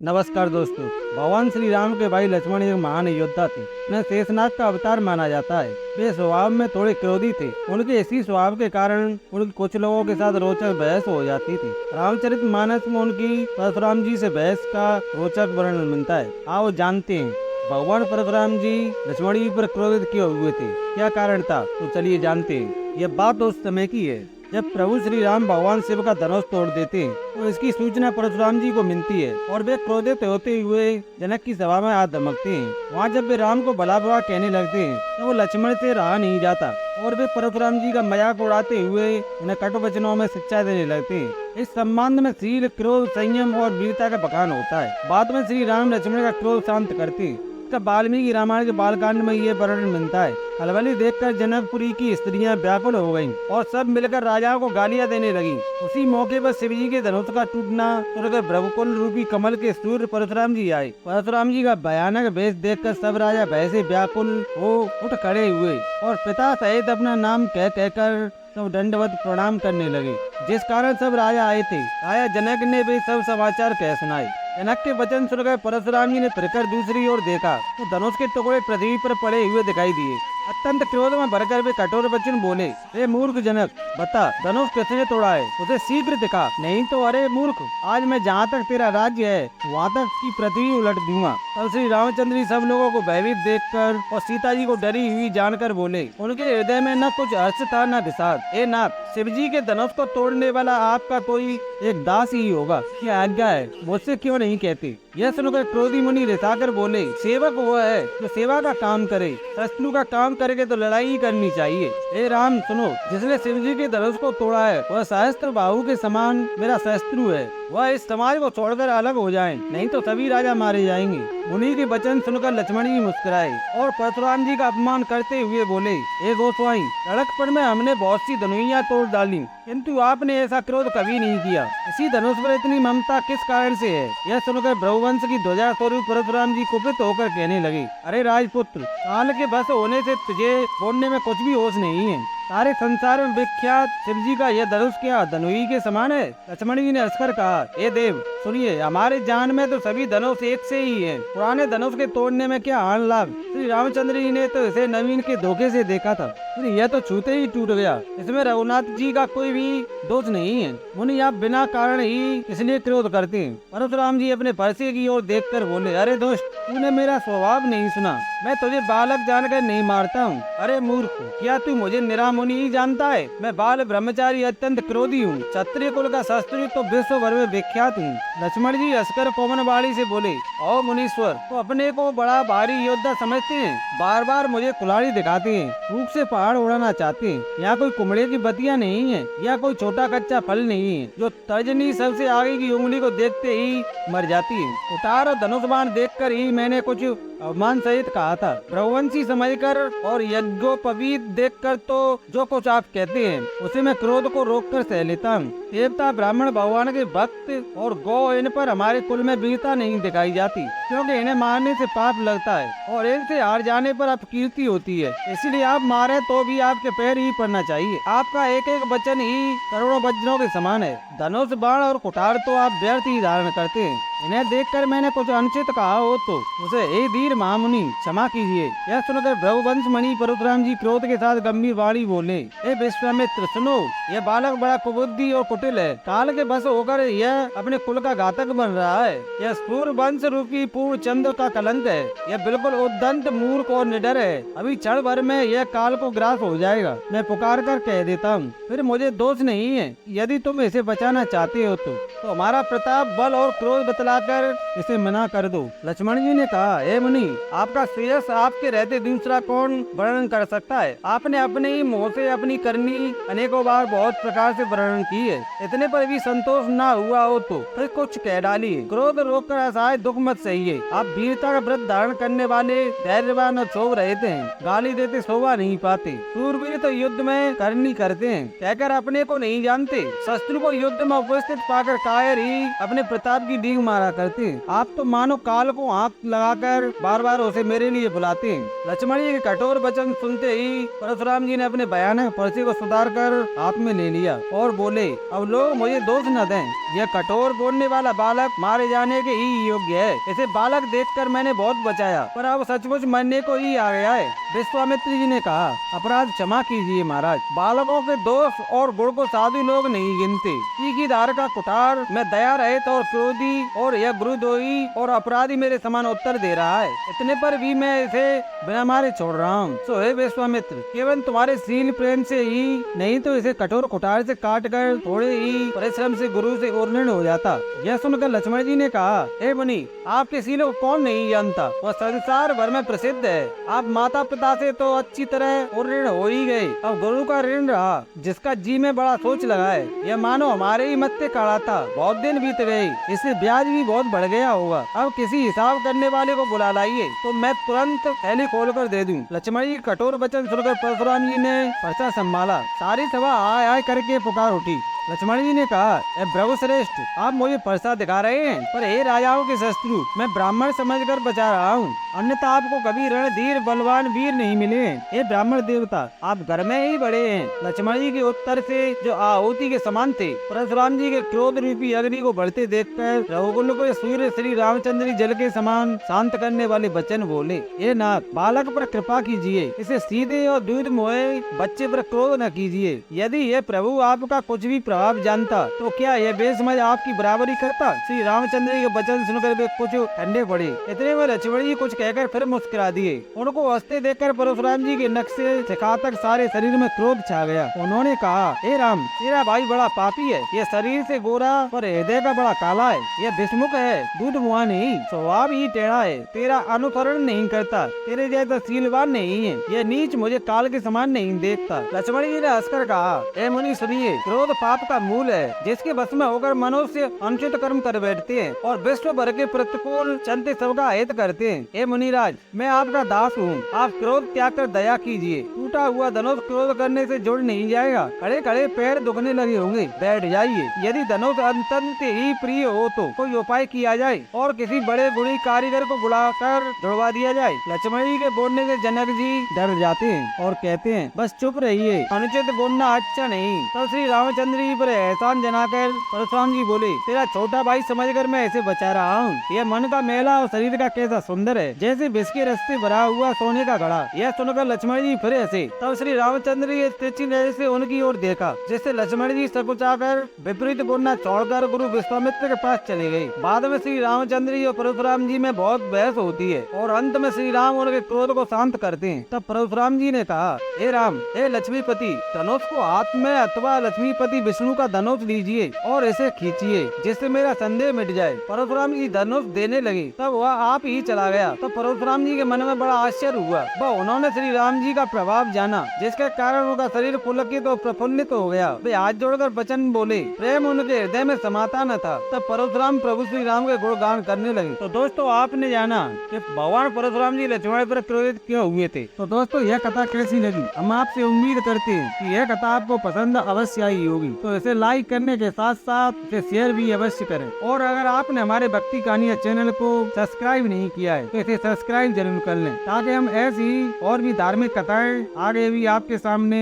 नमस्कार दोस्तों। भगवान श्री राम के भाई लक्ष्मण एक महान योद्धा थे। उन्हें शेषनाग का अवतार माना जाता है। वे स्वभाव में थोड़े क्रोधी थे। उनके इसी स्वभाव के कारण उनकी कुछ लोगों के साथ रोचक बहस हो जाती थी। रामचरितमानस में उनकी परशुराम जी से बहस का रोचक वर्णन मिलता है। आओ जानते हैं भगवान परशुराम जी लक्ष्मण जी पर क्रोधित क्यों हुए थे, क्या कारण था। तो चलिए जानते हैं। यह बात उस समय की है जब प्रभु श्री राम भगवान शिव का धनुष तोड़ देते हैं तो इसकी सूचना परशुराम जी को मिलती है और वे क्रोधित होते हुए जनक की सभा में हाथ धमकते हैं। वहाँ जब वे राम को भला बुरा कहने लगते हैं तो वो लक्ष्मण से रहा नहीं जाता और वे परशुराम जी का मजाक उड़ाते हुए उन्हें कटु वचनों में शिक्षा देने लगते हैं। इस संबंध में शील, क्रोध, संयम और वीरता का बखान होता है। बाद में श्री राम लक्ष्मण का क्रोध शांत करते हैं। वाल्मीकि रामायण के बालकांड में ये वर्णन मिलता है। खलबली देखकर जनकपुरी की स्त्रियां व्याकुल हो गईं और सब मिलकर राजाओं को गालियां देने लगी। उसी मौके पर शिव जी के धनुष का टूटना सुनकर ब्रह्मकुल रूपी कमल के सूर्य परशुराम जी आए। परशुराम जी का भयानक वेश देखकर सब राजा भय से व्याकुल हो उठ खड़े हुए और पिता सहित अपना नाम कह कहकर सब दंडवत प्रणाम करने लगे, जिस कारण सब राजा आए थे। राजा जनक ने भी सब समाचार कह सुनाए। जनक के वचन सुनकर परशुराम जी ने फिरकर दूसरी ओर देखा तो धनुष के टुकड़े पृथ्वी पर पड़े हुए दिखाई दिए। अत्यंत क्रोध में भरकर वे कठोर वचन बोले, रे मूर्ख जनक, बता धनुष किसने तोड़ा है, उसे शीघ्र दिखा, नहीं तो अरे मूर्ख, आज मैं जहाँ तक तेरा राज्य है वहाँ तक की पृथ्वी उलट दूंगा। तब श्री रामचंद्र जी सब लोगों को भयभीत देखकर और सीता जी को डरी हुई जानकर बोले। उनके हृदय में न कुछ हर्ष था न विषाद। ए नाथ, शिव जी के धनुष को तोड़ने वाला आपका कोई एक दास ही होगा, क्या आज्ञा है, मुझसे क्यों नहीं कहते। यह सुनकर क्रोधी मुनि रिसाकर बोले, सेवक वो है जो सेवा का काम करे, शत्रु का काम करके तो लड़ाई ही करनी चाहिए। ए राम सुनो, जिसने शिव जी के धनुष को तोड़ा है वह सहस्त्र बाहु के समान मेरा शत्रु है। वह इस समाज को छोड़कर अलग हो जाए, नहीं तो सभी राजा मारे जाएंगे। मुनि के वचन सुनकर लक्ष्मण जी मुस्कुराए और परशुराम जी का अपमान करते हुए बोले, ए गोस्वामी, लड़कपन में हमने बहुत सी धनुइयां तोड़ डाली, किंतु आपने ऐसा क्रोध कभी नहीं किया। इसी धनुष पर इतनी ममता किस कारण से है। यह सुनकर ब्रह्मवंश की ध्वजा स्वरूप परशुराम जी कुपित होकर कहने लगे, अरे राजपुत्र, काल के बस होने से तुझे बोलने में कुछ भी होश नहीं है। सारे संसार में विख्यात शिव जी का यह धनुष क्या धनुई के समान है। लक्ष्मण जी ने हंसकर कहा, ए देव सुनिए, हमारे जान में तो सभी धनुष एक से ही है, पुराने धनुष के तोड़ने में क्या हानि लाभ। श्री रामचंद्र जी ने तो इसे नवीन के धोखे से देखा था, यह तो छूते ही टूट गया, इसमें रघुनाथ जी का कोई भी दोष नहीं है। मुनि आप बिना कारण ही इसलिए क्रोध करते हैं। परशुराम जी अपने परसे की ओर देखकर बोले, अरे दोस्त, तूने मेरा स्वभाव नहीं सुना, मैं तुझे बालक जानकर नहीं मारता हूँ। अरे मूर्ख, क्या तू मुझे निरा मुनि ही जानता है। मैं बाल ब्रह्मचारी अत्यंत क्रोधी हूँ, क्षत्रिय कुल का शस्त्री तो विश्व भर में विख्यात हूँ। लक्ष्मण जी हंसकर कोमल वाणी से बोले, ओ मुनीश्वर, तो अपने को बड़ा भारी योद्धा समझते हैं, बार बार मुझे कुल्हाड़ी दिखाते हैं, भूख से पहाड़ उड़ाना चाहते हैं। यहाँ कोई कुमड़े की बतिया नहीं है, या कोई छोटा कच्चा फल नहीं है जो तर्जनी सबसे आगे की उंगली को देखते ही मर जाती है। उतार और धनुष बाण देखकर ही मैंने कुछ अवमान सहित कहा था, ब्रह्मवंशी समझकर और यज्ञोपवीत देखकर तो जो कुछ आप कहते हैं उसे मैं क्रोध को रोककर सह लेता हूँ। देवता, ब्राह्मण, भगवान के भक्त और गौ, इन पर हमारे कुल में वीरता नहीं दिखाई जाती, क्योंकि इन्हें मारने से पाप लगता है और इनसे हार जाने पर अपकीर्ति होती है। इसलिए आप मारे तो भी आपके पैर ही पड़ना चाहिए। आपका एक एक वचन ही करोड़ों वज्रों के समान है। धनुष, बाण और कुठार तो आप व्यर्थ ही धारण करते हैं। इन्हें देखकर मैंने कुछ अनुचित कहा हो तो उसे हे धीर महामुनि क्षमा कीजिए। यह सुनकर ब्रह्मवंश मणि परशुराम जी क्रोध के साथ गंभीर वाणी बोले, हे विश्वामित्र सुनो, यह बालक बड़ा कुबुद्धि और कुटिल है। काल के बस होकर यह अपने कुल का घातक बन रहा है। यह सूर्य वंश रूपी पूर्ण चंद्र का कलंक है। यह बिल्कुल उद्दंत, मूर्ख और निडर है। अभी क्षण भर में यह काल को ग्रास हो जाएगा। मैं पुकार कर कह देता हूँ, फिर मुझे दोष नहीं है। यदि तुम इसे बचाना चाहते हो तो हमारा प्रताप, बल और क्रोध बतलाकर इसे मना कर दो। लक्ष्मण जी ने कहा, हे मुनि, आपका श्रेयस आपके रहते दूसरा कौन वर्णन कर सकता है। आपने अपने ही मुँह से अपनी करनी अनेकों बार बहुत प्रकार से वर्णन की है। इतने पर भी संतोष न हुआ हो तो फिर कुछ कह डालिए। क्रोध रोककर असहाय दुख मत सहिए। आप वीरता का व्रत धारण करने वाले धैर्यवान और शोभ रहते हैं, गाली देते शोभा नहीं पाते। सूरवीर तो युद्ध में करनी करते हैं, कहकर अपने को नहीं जानते। शत्रु को युद्ध में उपस्थित पाकर कायर ही अपने प्रताप की डींग मारा करते। आप तो मानो काल को आंख लगाकर बार बार उसे मेरे लिए बुलाते हैं। लक्ष्मण जी के कठोर वचन सुनते ही परशुराम जी ने अपने भयानक परिचय को सुधार कर हाथ में ले लिया और बोले, अब लोग मुझे दोष न दें, यह कठोर बोलने वाला बालक मारे जाने के ही योग्य है। इसे बालक देखकर मैंने बहुत बचाया, पर अब सचमुच मरने को ही आ गया है। विश्वामित्र जी ने कहा, अपराध क्षमा कीजिए महाराज, बालकों के दोष और गुण को साधु लोग नहीं गिनते। तीखीधार का कुठार मैं दया रहित और क्रोधी और यह गुरुद्रोही और अपराधी मेरे समान उत्तर दे रहा है, इतने पर भी मैं इसे बिना मारे छोड़ रहा हूँ। सो हे विश्वामित्र, केवल तुम्हारे शील प्रेम से ही, नहीं तो इसे कठोर कुठार से काट कर थोड़े ही परिश्रम से गुरु से ओर्ण हो जाता। यह सुनकर लक्ष्मण जी ने कहा, हे मुनि, आपके शीलों को कौन नहीं जानता, वह संसार भर में प्रसिद्ध है। आप माता पिता से तो अच्छी तरह ऋण हो ही गए, अब गुरु का ऋण रहा, जिसका जी में बड़ा सोच लगा है। यह मानो हमारे ही मत्थे काढ़ा था, बहुत दिन बीत गए, इससे ब्याज भी बहुत बढ़ गया होगा। अब किसी हिसाब करने वाले को बुला लाइए, तो मैं तुरंत थैली खोल कर दे दूं। लक्ष्मण जी कठोर वचन सुनकर परशुराम जी ने पर्चा संभाला। सारी सभा आय आय करके पुकार उठी। लक्ष्मण जी ने कहा, प्रभु श्रेष्ठ, आप मुझे परसा दिखा रहे हैं, पर हे राजाओं के शत्रु, मैं ब्राह्मण समझकर बचा रहा हूँ, अन्यथा आपको कभी रणधीर बलवान वीर नहीं मिले। हे ब्राह्मण देवता, आप घर में ही बड़े हैं। लक्ष्मण जी के उत्तर से जो आहुति के समान थे, परशुराम जी के क्रोध रूपी अग्नि को बढ़ते देखकर रघुकुल को सूर्य श्री रामचंद्र जी जल के समान शांत करने वाले वचन बोले, हे नाथ, बालक पर कृपा कीजिए, इसे सीधे और दूध मोहे बच्चे पर क्रोध न कीजिए। यदि ये प्रभु आपका कुछ भी प्रभाव जानता, तो क्या यह बेसमझ आपकी बराबरी करता। श्री रामचंद्र जी के वचन सुनकर वे कुछ ठंडे पड़े। इतने में लक्ष्मण जी कुछ कहकर फिर मुस्कुरा दिए। उनको हंसते देखकर परशुराम जी के नख से शिखा तक सारे शरीर में क्रोध छा गया। उन्होंने कहा, हे राम, तेरा भाई बड़ा पापी है, यह शरीर से गोरा पर हृदय का बड़ा काला है, यह विषमुख है, दूध मुआ नहीं, स्वभाव ही टेढ़ा है, तेरा अनुसरण नहीं करता, तेरे जैसा शीलवान नहीं है, यह नीच मुझे काल के समान नहीं देखता। लक्ष्मण जी ने हंसकर कहा, हे मुनि सुनिए, क्रोध पाप का मूल है, जिसके बस में होकर मनुष्य अनुचित कर्म कर बैठते हैं और विश्व भर के प्रतिकूल चलते सबका हित करते हैं। हे मुनिराज, मैं आपका दास हूँ, आप क्रोध त्याग कर दया कीजिए। टूटा हुआ धनुष क्रोध करने से जुड़ नहीं जाएगा, खड़े खड़े पैर दुखने लगे होंगे, बैठ जाइए। यदि धनुष अत्यंत ही प्रिय हो तो कोई उपाय किया जाए और किसी बड़े गुणी कारीगर को बुलाकर जुड़वा दिया जाए। लक्ष्मण जी के बोलने से जनक जी डर जाते हैं और कहते हैं, बस चुप रहिए, अनुचित बोलना अच्छा नहीं। तब श्री रामचंद्र जी पर एहसान जनाकर परशुराम जी बोले, तेरा छोटा भाई समझकर मैं इसे बचा रहा हूँ। यह मन का मेला और शरीर का कैसा सुंदर है, जैसे विष के रस्ते भरा हुआ सोने का घड़ा। यह सुनकर लक्ष्मण जी फिर हंसे। तब श्री रामचंद्र जी तिरछी नजर से उनकी ओर देखा, जिससे लक्ष्मण जी सकुचाकर विपरीत बोलना छोड़कर गुरु विश्वामित्र के पास चले गए। बाद में श्री रामचंद्र जी और परशुराम जी में बहुत बहस होती है और अंत में श्री राम उनके क्रोध को शांत करते हैं। तब परशुराम जी ने कहा, हे राम, हे लक्ष्मीपति, धनुष को हाथ में अथवा लक्ष्मीपति विष्णु का धनुष लीजिए और इसे खींचिए, जिससे मेरा संदेह मिट जाए। परशुराम जी धनुष देने लगे, तब वह आप ही चला गया। तो परशुराम जी के मन में बड़ा आश्चर्य हुआ। वह उन्होंने श्री राम जी का प्रभाव जाना, जिसके कारण उनका शरीर पुलकित और प्रफुल्लित हो गया। वे हाथ जोड़कर वचन बोले, प्रेम उनके हृदय में समाता न था। तब परशुराम प्रभु श्री राम के गुणगान करने लगे। तो दोस्तों, आपने जाना कि भगवान परशुराम जी लक्ष्मण पर क्रोधित क्यों हुए थे। तो दोस्तों, यह कथा कैसी लगी, हम आपसे उम्मीद करते हैं कि यह कथा आपको पसंद अवश्य आई होगी। तो इसे लाइक करने के साथ साथ इसे शेयर भी अवश्य करें, और अगर आपने हमारे भक्ति कहानियां चैनल को सब्सक्राइब नहीं किया है तो इसे सब्सक्राइब जरूर कर लें, ताकि हम ऐसी और भी धार्मिक कथाएं आगे भी आपके सामने